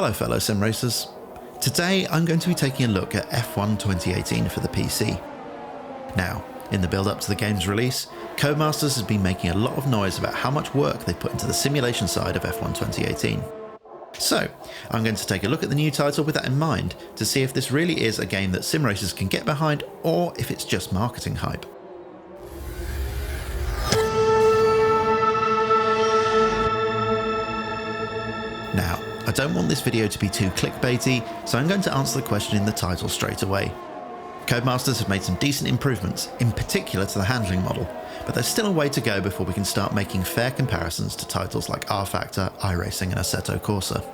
Hello fellow sim racers. Today I'm going to be taking a look at F1 2018 for the PC. Now, in the build up to the game's release, Codemasters has been making a lot of noise about how much work they put into the simulation side of F1 2018. So, I'm going to take a look at the new title with that in mind to see if this really is a game that sim racers can get behind or if it's just marketing hype. Now, I don't want this video to be too clickbaity, so I'm going to answer the question in the title straight away. Codemasters have made some decent improvements, in particular to the handling model, but there's still a way to go before we can start making fair comparisons to titles like R-Factor, iRacing and Assetto Corsa.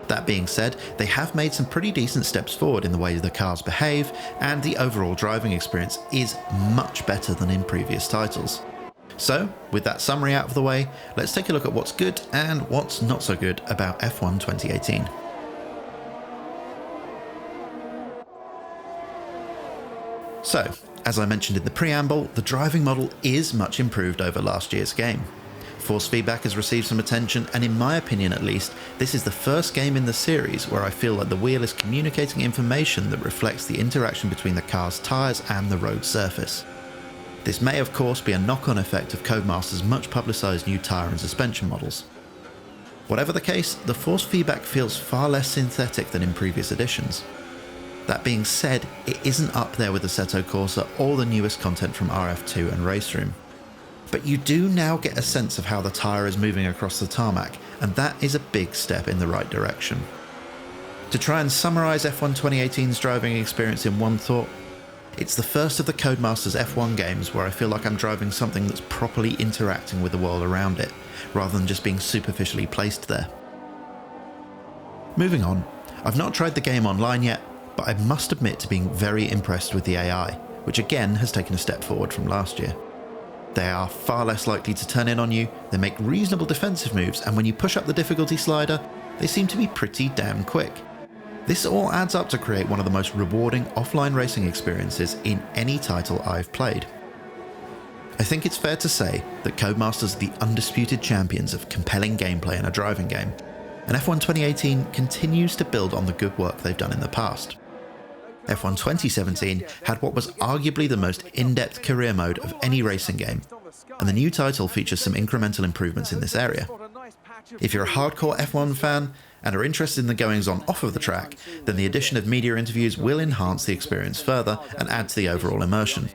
That being said, they have made some pretty decent steps forward in the way the cars behave, and the overall driving experience is much better than in previous titles. So, with that summary out of the way, let's take a look at what's good and what's not so good about F1 2018. So, as I mentioned in the preamble, the driving model is much improved over last year's game. Force feedback has received some attention, and in my opinion at least, this is the first game in the series where I feel like the wheel is communicating information that reflects the interaction between the car's tyres and the road surface. This may of course be a knock-on effect of Codemasters' much publicised new tyre and suspension models. Whatever the case, the force feedback feels far less synthetic than in previous editions. That being said, it isn't up there with Assetto Corsa or the newest content from RF2 and Race Room. But you do now get a sense of how the tyre is moving across the tarmac, and that is a big step in the right direction. To try and summarise F1 2018's driving experience in one thought, it's the first of the Codemasters F1 games where I feel like I'm driving something that's properly interacting with the world around it, rather than just being superficially placed there. Moving on, I've not tried the game online yet, but I must admit to being very impressed with the AI, which again has taken a step forward from last year. They are far less likely to turn in on you, they make reasonable defensive moves, and when you push up the difficulty slider, they seem to be pretty damn quick. This all adds up to create one of the most rewarding offline racing experiences in any title I've played. I think it's fair to say that Codemasters are the undisputed champions of compelling gameplay in a driving game, and F1 2018 continues to build on the good work they've done in the past. F1 2017 had what was arguably the most in-depth career mode of any racing game, and the new title features some incremental improvements in this area. If you're a hardcore F1 fan and are interested in the goings-on off of the track, then the addition of media interviews will enhance the experience further and add to the overall immersion.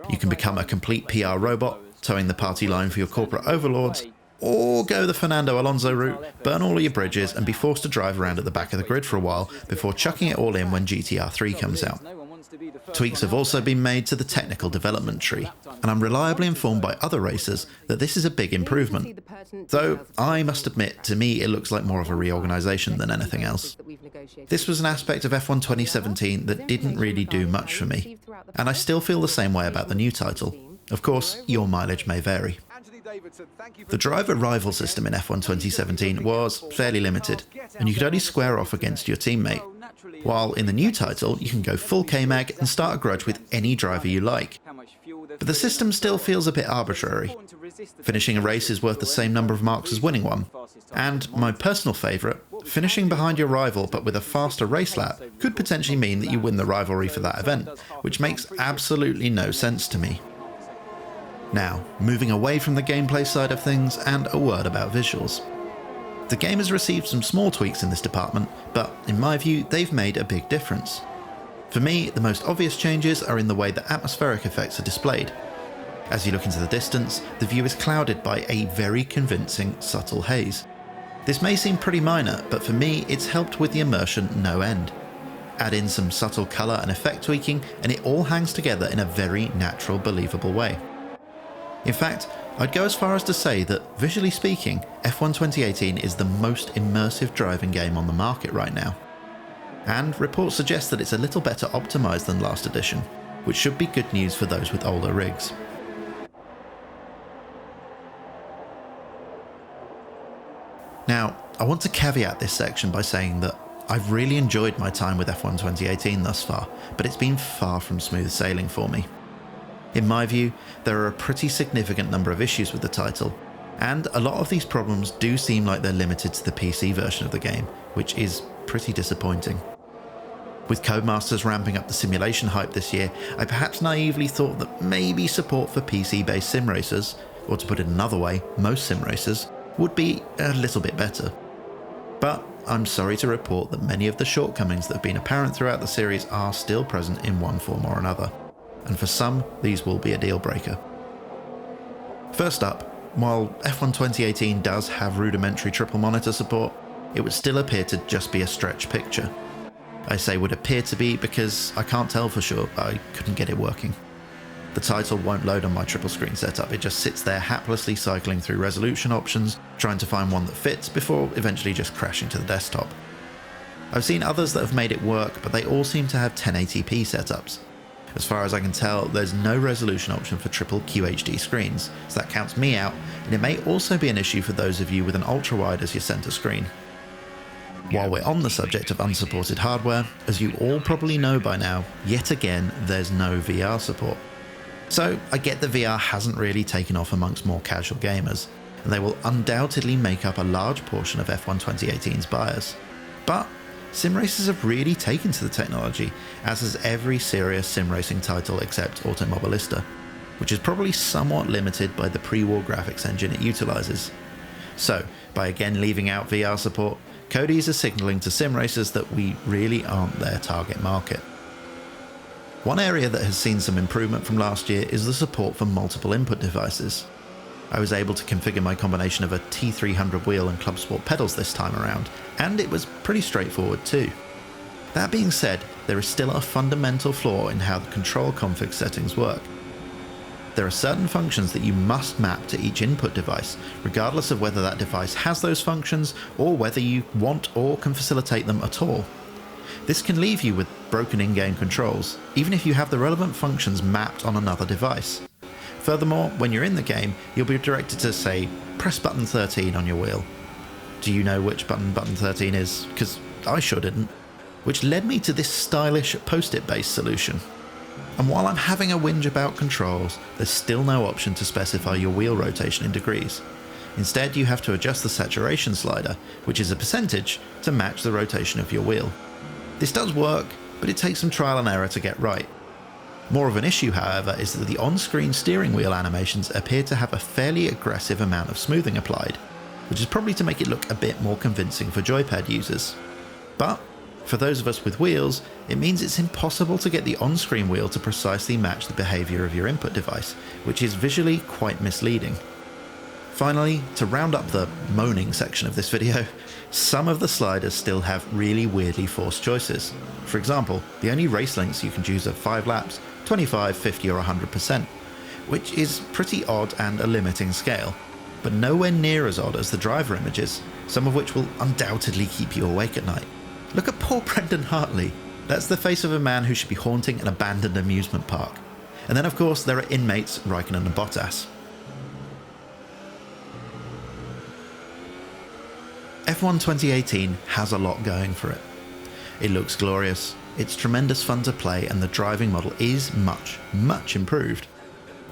You can become a complete PR robot, towing the party line for your corporate overlords, or go the Fernando Alonso route, burn all of your bridges and be forced to drive around at the back of the grid for a while before chucking it all in when GTR 3 comes out. Tweaks have also been made to the technical development tree, and I'm reliably informed by other racers that this is a big improvement. Though, I must admit, to me it looks like more of a reorganisation than anything else. This was an aspect of F1 2017 that didn't really do much for me, and I still feel the same way about the new title. Of course, your mileage may vary. The driver rival system in F1 2017 was fairly limited, and you could only square off against your teammate. While in the new title, you can go full K-Mag and start a grudge with any driver you like. But the system still feels a bit arbitrary. Finishing a race is worth the same number of marks as winning one. And my personal favourite, finishing behind your rival but with a faster race lap could potentially mean that you win the rivalry for that event, which makes absolutely no sense to me. Now, moving away from the gameplay side of things and a word about visuals. The game has received some small tweaks in this department, but in my view they've made a big difference. For me, the most obvious changes are in the way that atmospheric effects are displayed. As you look into the distance, the view is clouded by a very convincing, subtle haze. This may seem pretty minor, but for me it's helped with the immersion no end. Add in some subtle colour and effect tweaking and it all hangs together in a very natural, believable way. In fact, I'd go as far as to say that, visually speaking, F1 2018 is the most immersive driving game on the market right now. And reports suggest that it's a little better optimised than last edition, which should be good news for those with older rigs. Now, I want to caveat this section by saying that I've really enjoyed my time with F1 2018 thus far, but it's been far from smooth sailing for me. In my view, there are a pretty significant number of issues with the title, And a lot of these problems do seem like they're limited to the PC version of the game, which is pretty disappointing. With Codemasters ramping up the simulation hype this year, I perhaps naively thought that maybe support for PC-based sim racers, or to put it another way, most sim racers, would be a little bit better. But I'm sorry to report that many of the shortcomings that have been apparent throughout the series are still present in one form or another, and for some, these will be a deal breaker. First up, while F1 2018 does have rudimentary triple monitor support, it would still appear to just be a stretch picture. I say would appear to be because I can't tell for sure, I couldn't get it working. The title won't load on my triple screen setup, it just sits there haplessly cycling through resolution options, trying to find one that fits before eventually just crashing to the desktop. I've seen others that have made it work, but they all seem to have 1080p setups. As far as I can tell, there's no resolution option for triple QHD screens, so that counts me out, and it may also be an issue for those of you with an ultra-wide as your center screen. While we're on the subject of unsupported hardware, as you all probably know by now, yet again there's no VR support. So I get that VR hasn't really taken off amongst more casual gamers, and they will undoubtedly make up a large portion of F1 2018's buyers. But sim racers have really taken to the technology, as has every serious sim racing title except Automobilista, which is probably somewhat limited by the pre-war graphics engine it utilises. So, by again leaving out VR support, Codeys are signalling to sim racers that we really aren't their target market. One area that has seen some improvement from last year is the support for multiple input devices. I was able to configure my combination of a T300 wheel and Club Sport pedals this time around, and it was pretty straightforward too. That being said, there is still a fundamental flaw in how the control config settings work. There are certain functions that you must map to each input device, regardless of whether that device has those functions or whether you want or can facilitate them at all. This can leave you with broken in-game controls, even if you have the relevant functions mapped on another device. Furthermore, when you're in the game, you'll be directed to, say, press button 13 on your wheel. Do you know which button 13 is? Because I sure didn't. Which led me to this stylish post-it based solution. And while I'm having a whinge about controls, there's still no option to specify your wheel rotation in degrees. Instead, you have to adjust the saturation slider, which is a percentage, to match the rotation of your wheel. This does work, but it takes some trial and error to get right. More of an issue, however, is that the on-screen steering wheel animations appear to have a fairly aggressive amount of smoothing applied, which is probably to make it look a bit more convincing for joypad users. But for those of us with wheels, it means it's impossible to get the on-screen wheel to precisely match the behaviour of your input device, which is visually quite misleading. Finally, to round up the moaning section of this video, some of the sliders still have really weirdly forced choices. For example, the only race lengths you can choose are 5 laps, 25, 50 or 100%, which is pretty odd and a limiting scale, but nowhere near as odd as the driver images, some of which will undoubtedly keep you awake at night. Look at poor Brendan Hartley. That's the face of a man who should be haunting an abandoned amusement park. And then of course there are inmates Raikkonen and Bottas. F1 2018 has a lot going for it. It looks glorious, it's tremendous fun to play, and the driving model is much improved.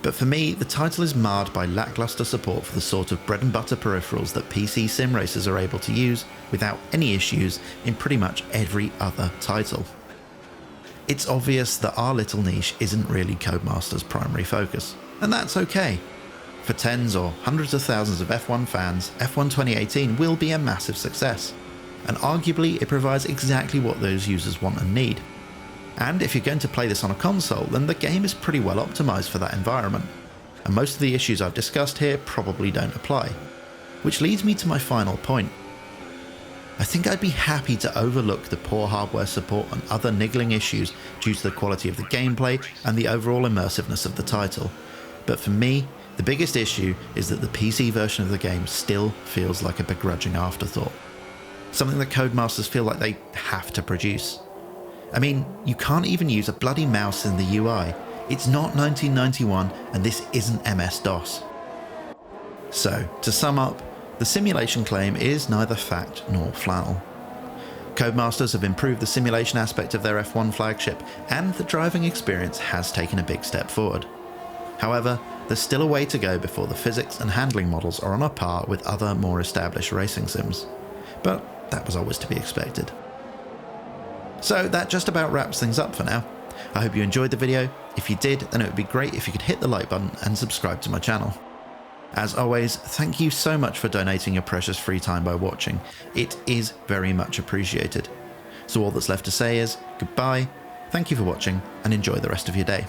But for me, the title is marred by lacklustre support for the sort of bread and butter peripherals that PC sim racers are able to use without any issues in pretty much every other title. It's obvious that our little niche isn't really Codemasters' primary focus, and that's okay. For tens or hundreds of thousands of F1 fans, F1 2018 will be a massive success, and arguably it provides exactly what those users want and need. And if you're going to play this on a console, then the game is pretty well optimised for that environment, and most of the issues I've discussed here probably don't apply. Which leads me to my final point. I think I'd be happy to overlook the poor hardware support and other niggling issues due to the quality of the gameplay and the overall immersiveness of the title, but for me, the biggest issue is that the PC version of the game still feels like a begrudging afterthought. Something that Codemasters feel like they have to produce. I mean, you can't even use a bloody mouse in the UI. It's not 1991 and this isn't MS-DOS. So, to sum up, the simulation claim is neither fact nor flannel. Codemasters have improved the simulation aspect of their F1 flagship, and the driving experience has taken a big step forward. However, there's still a way to go before the physics and handling models are on a par with other more established racing sims. But that was always to be expected. So that just about wraps things up for now. I hope you enjoyed the video. If you did, then it would be great if you could hit the like button and subscribe to my channel. As always, thank you so much for donating your precious free time by watching. It is very much appreciated. So all that's left to say is goodbye, thank you for watching, and enjoy the rest of your day.